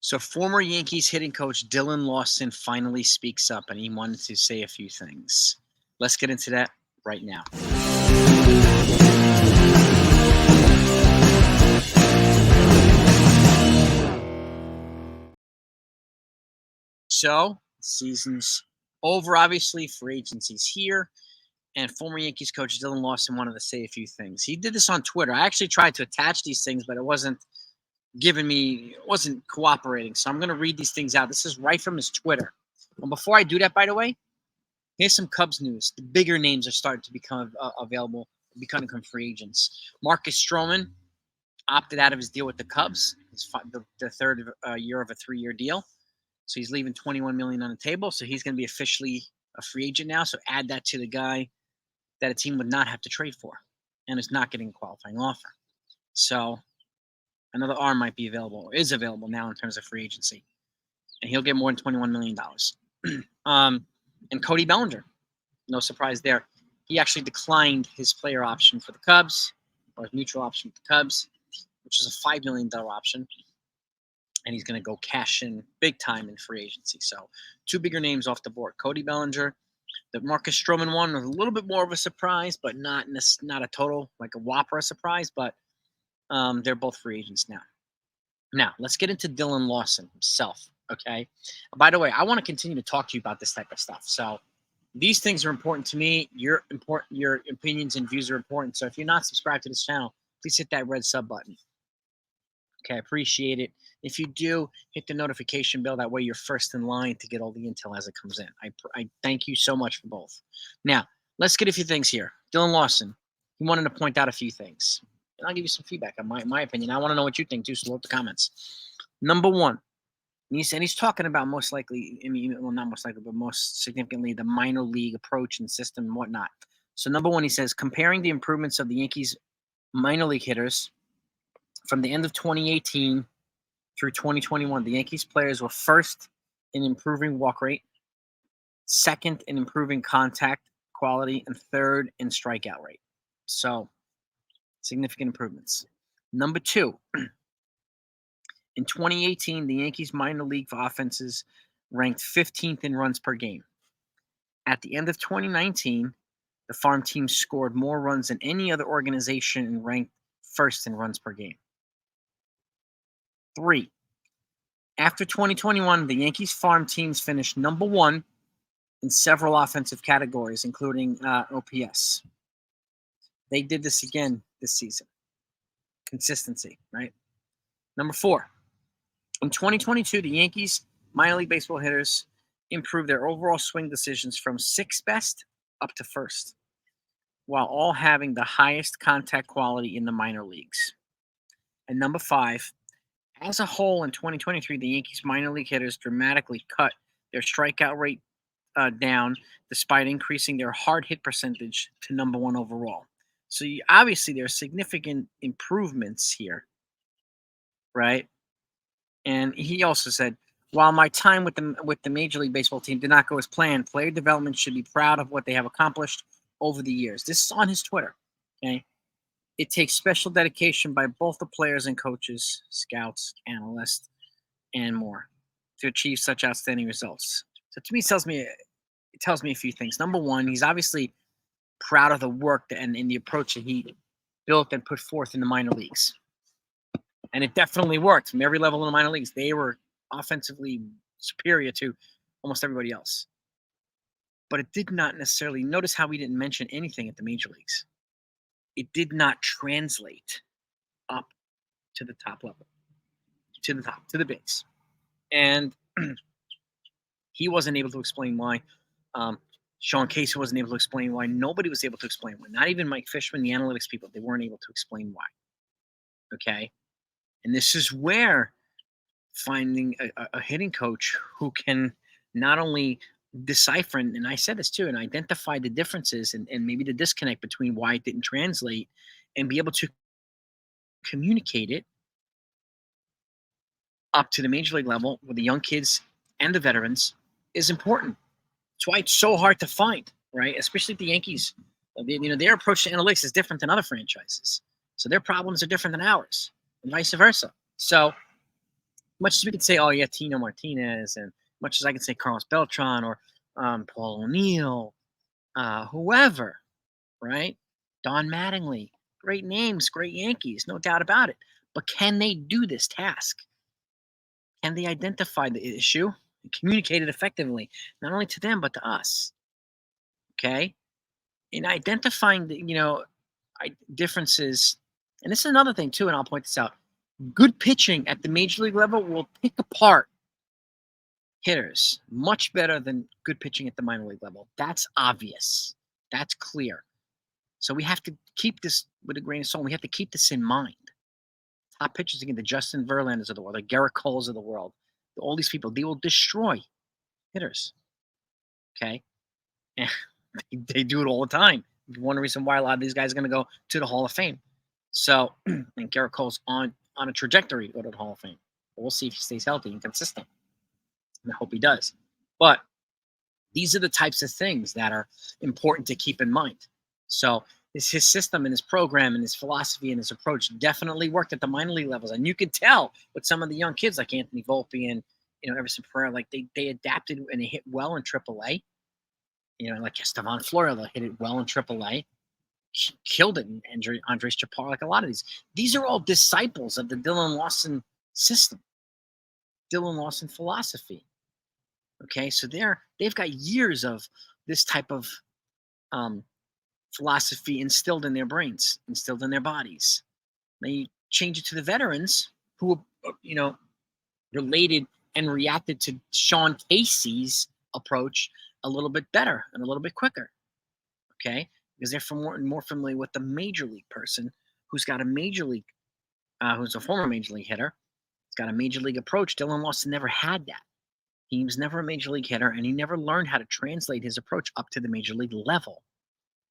So former Yankees hitting coach Dillon Lawson finally speaks up, and he wanted to say a few things. Let's get into that right now. So, season's over, obviously. Free agency's here. And former Yankees coach Dillon Lawson wanted to say a few things. He did this on Twitter. I actually tried to attach these things, but it wasn't cooperating. So I'm going to read these things out. This is right from his Twitter. And before I do that, by the way, here's some Cubs news. The bigger names are starting to become available, becoming free agents. Marcus Stroman opted out of his deal with the Cubs. It's the third year of a 3-year deal. So he's leaving $21 million on the table. So he's going to be officially a free agent now. So add that to the guy that a team would not have to trade for and is not getting a qualifying offer. So another arm might be available, or is available now in terms of free agency. And he'll get more than $21 million. And Cody Bellinger, no surprise there. He actually declined his player option for the Cubs, or his mutual option with the Cubs, which is a $5 million option. And he's going to go cash in big time in free agency. So two bigger names off the board. Cody Bellinger. The Marcus Stroman one was a little bit more of a surprise, but not a total, like a whopper surprise. But they're both free agents now. Now, let's get into Dillon Lawson himself, okay? By the way, I want to continue to talk to you about this type of stuff. So these things are important to me. Your opinions and views are important. So if you're not subscribed to this channel, please hit that red sub button. Okay, I appreciate it. If you do, hit the notification bell. That way you're first in line to get all the intel as it comes in. I thank you so much for both. Now, let's get a few things here. Dillon Lawson, he wanted to point out a few things. And I'll give you some feedback on my opinion. I want to know what you think, too, so load the comments. Number one, he's talking about most likely, well, not most likely, but most significantly, the minor league approach and system and whatnot. So number one, he says, comparing the improvements of the Yankees minor league hitters from the end of 2018 through 2021, the Yankees players were first in improving walk rate, second in improving contact quality, and third in strikeout rate. So significant improvements. Number two, in 2018, the Yankees minor league offenses ranked 15th in runs per game. At the end of 2019, the farm team scored more runs than any other organization and ranked first in runs per game. 3, after 2021, the Yankees farm teams finished number one in several offensive categories, including OPS. They did this again this season. Consistency, right? Number 4, in 2022, the Yankees minor league baseball hitters improved their overall swing decisions from 6th best up to 1st, while all having the highest contact quality in the minor leagues. And number 5, as a whole in 2023, the Yankees minor league hitters dramatically cut their strikeout rate down, despite increasing their hard hit percentage to number 1 overall. So obviously there are significant improvements here, right? And he also said, while my time with the Major League Baseball team did not go as planned, player development should be proud of what they have accomplished over the years. This is on his Twitter, okay? It takes special dedication by both the players and coaches, scouts, analysts, and more to achieve such outstanding results. So to me, it tells me a few things. Number one, he's obviously proud of the work and in the approach that he built and put forth in the minor leagues. And it definitely worked from every level in the minor leagues. They were offensively superior to almost everybody else. But it did not necessarily, notice how we didn't mention anything at the major leagues. It did not translate up to the top level, to the base. And he wasn't able to explain why. Sean Casey wasn't able to explain why. Nobody was able to explain why. Not even Mike Fishman, the analytics people, they weren't able to explain why. Okay? And this is where finding a hitting coach who can not only decipher, and I said this too, and identify the differences and maybe the disconnect between why it didn't translate and be able to communicate it up to the major league level with the young kids and the veterans is important. That's why it's so hard to find, right? Especially the Yankees. Their approach to analytics is different than other franchises. So their problems are different than ours and vice versa. So Much as we could say, oh yeah, Tino Martinez, and much as I can say Carlos Beltran or Paul O'Neill, whoever, right? Don Mattingly, great names, great Yankees, no doubt about it. But can they do this task? Can they identify the issue and communicate it effectively, not only to them but to us? Okay, in identifying the differences, and this is another thing too, and I'll point this out. Good pitching at the major league level will pick apart hitters much better than good pitching at the minor league level. That's obvious. That's clear. So we have to keep this with a grain of salt. We have to keep this in mind. Top pitchers, again, the Justin Verlanders of the world, the Garrett Coles of the world, all these people, they will destroy hitters. Okay? And they do it all the time. One reason why a lot of these guys are going to go to the Hall of Fame. So, and Garrett Cole's on a trajectory to go to the Hall of Fame. But we'll see if he stays healthy and consistent. And I hope he does. But these are the types of things that are important to keep in mind. So his system and his program and his philosophy and his approach definitely worked at the minor league levels. And you could tell with some of the young kids like Anthony Volpe and, Everson Pereira, like they adapted and they hit well in AAA. Like Estevan Florial hit it well in AAA. Killed it in Andres Chaparro, like a lot of these. These are all disciples of the Dillon Lawson system, Dillon Lawson philosophy. Okay, so they've got years of this type of philosophy instilled in their brains, instilled in their bodies. Now you change it to the veterans who, related and reacted to Sean Casey's approach a little bit better and a little bit quicker. Okay, because they're more familiar with the major league person who's got a major league, who's a former major league hitter. He's got a major league approach. Dillon Lawson never had that. He was never a major league hitter, and he never learned how to translate his approach up to the major league level.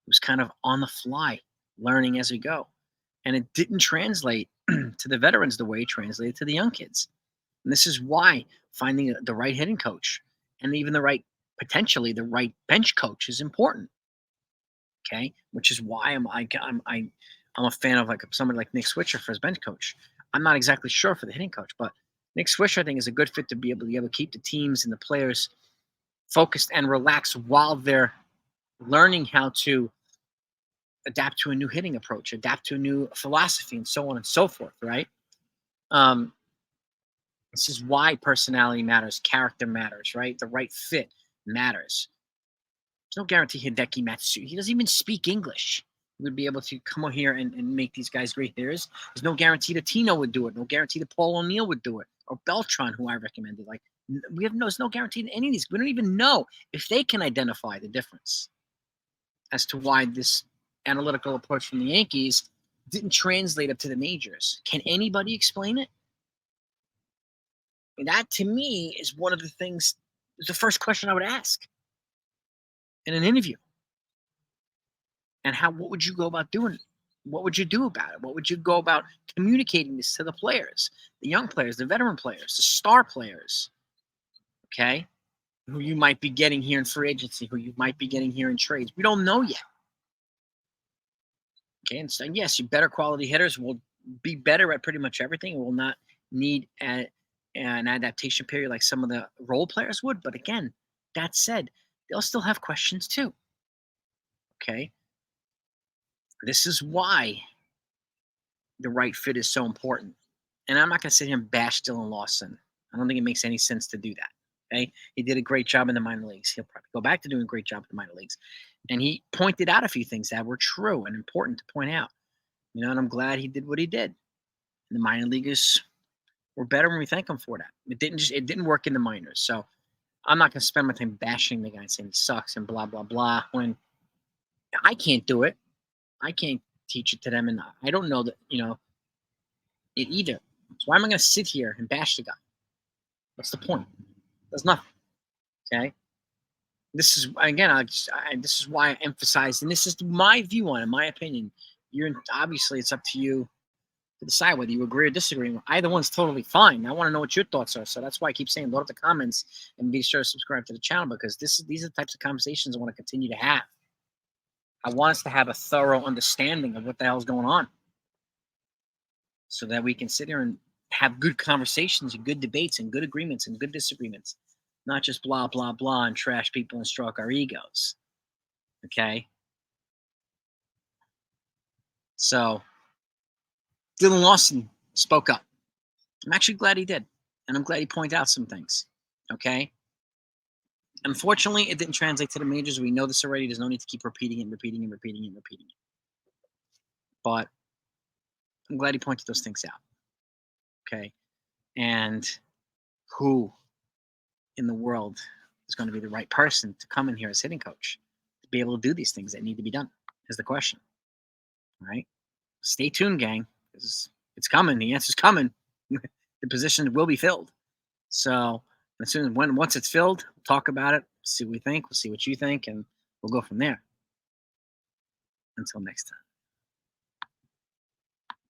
He was kind of on the fly, learning as we go. And it didn't translate to the veterans the way it translated to the young kids. And this is why finding the right hitting coach and even potentially the right bench coach is important. Okay, which is why I'm a fan of somebody like Nick Swisher for his bench coach. I'm not exactly sure for the hitting coach, but Nick Swisher I think is a good fit to be able to keep the teams and the players focused and relaxed while they're learning how to adapt to a new hitting approach, adapt to a new philosophy, and so on and so forth. Right? This is why personality matters, character matters. Right? The right fit matters. There's no guarantee Hideki Matsui. He doesn't even speak English. He would be able to come over here and make these guys great hitters. There's no guarantee that Tino would do it. No guarantee that Paul O'Neill would do it. Or Beltran, who I recommended. There's no guarantee that any of these. We don't even know if they can identify the difference as to why this analytical approach from the Yankees didn't translate up to the majors. Can anybody explain it? That, to me, is one of the things, is the first question I would ask in an interview. And what would you go about doing? What would you do about it? What would you go about communicating this to the players, the young players, the veteran players, the star players, okay, who you might be getting here in free agency, who you might be getting here in trades? We don't know yet. Okay, and so yes, your better quality hitters will be better at pretty much everything. Will not need an adaptation period like some of the role players would. But again, that said, they'll still have questions too. Okay. This is why the right fit is so important. And I'm not going to sit here and bash Dillon Lawson. I don't think it makes any sense to do that. Okay. He did a great job in the minor leagues. He'll probably go back to doing a great job in the minor leagues. And he pointed out a few things that were true and important to point out. And I'm glad he did what he did. And the minor leaguers were better when we thank him for that. It didn't work in the minors. So I'm not going to spend my time bashing the guy and saying he sucks and blah, blah, blah, when I can't do it. I can't teach it to them, and I don't know that, it either. So why am I going to sit here and bash the guy? What's the point? There's nothing. Okay. This is, again, this is why I emphasize, and this is my view on it, my opinion. Obviously, it's up to you to decide whether you agree or disagree. Either one's totally fine. I want to know what your thoughts are. So that's why I keep saying, load up the comments and be sure to subscribe to the channel, because these are the types of conversations I want to continue to have. I want us to have a thorough understanding of what the hell's going on, so that we can sit here and have good conversations and good debates and good agreements and good disagreements, not just blah, blah, blah, and trash people and stroke our egos. Okay? So, Dillon Lawson spoke up. I'm actually glad he did. And I'm glad he pointed out some things. Okay? Unfortunately, it didn't translate to the majors. We know this already. There's no need to keep repeating it. But I'm glad he pointed those things out. Okay? And who in the world is going to be the right person to come in here as hitting coach to be able to do these things that need to be done is the question. All right? Stay tuned, gang. It's coming. The answer's coming. The position will be filled. So as soon as once it's filled, we'll talk about it, see what we think, we'll see what you think, and we'll go from there. Until next time.